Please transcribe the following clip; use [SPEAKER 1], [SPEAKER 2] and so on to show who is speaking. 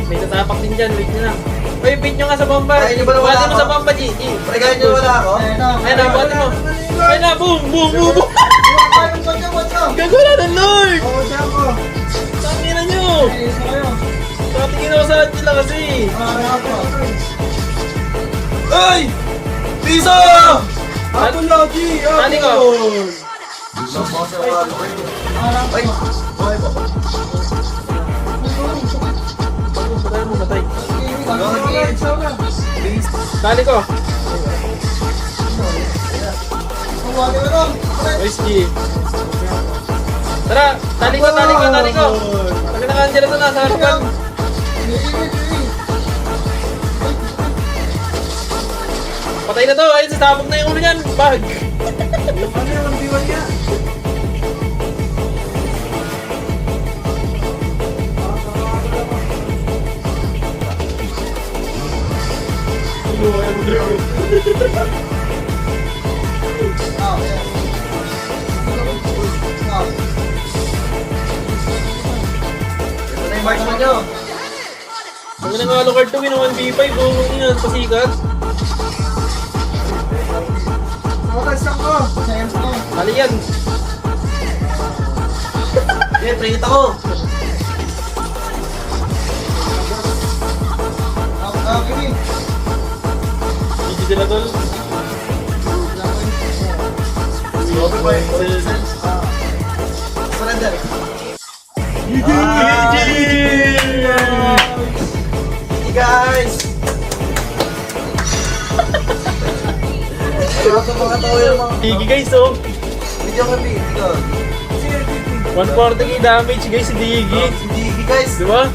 [SPEAKER 1] May tatapak din dyan, wait nyo lang. Uy, beat nyo nga sa bomba.
[SPEAKER 2] Ay, hindi ba na wala
[SPEAKER 1] Buhatin mo
[SPEAKER 2] ako?
[SPEAKER 1] sa bomba, G.
[SPEAKER 2] Pagkain nyo wala ako.
[SPEAKER 1] Ayun na, buhatin mo. Ayun na, boom, boom, boom, boom. Gagawin natin, Lord! Tangina nyo! Tatingin ako sa Angela kasi.
[SPEAKER 2] Ay! Pisa!
[SPEAKER 1] Ako lagi! Tali ko!
[SPEAKER 2] Ay!
[SPEAKER 1] Patay mo, patay. Tali ko! Boys, G. Tara! Tali ko, tali ko, tali ko! Pagka naka-Angela to, nasa harapan. Patay na to! Ayun, sasabog na yung ulo niyan! Bag!
[SPEAKER 2] Ito na yung marksman nyo.
[SPEAKER 1] Pag nang Alucard to, ginawa 1v5, buong yun, pasikat. Mali yan.
[SPEAKER 2] Eh, pringit ako.
[SPEAKER 1] Hindi sila tol.
[SPEAKER 2] Surrender. Hey guys! Sarap ng mga tao yung mga...
[SPEAKER 1] Tigi guys, oh.
[SPEAKER 2] Video kami.
[SPEAKER 1] 140k damage guys si Digi.
[SPEAKER 2] Hindi guys.
[SPEAKER 1] Diba?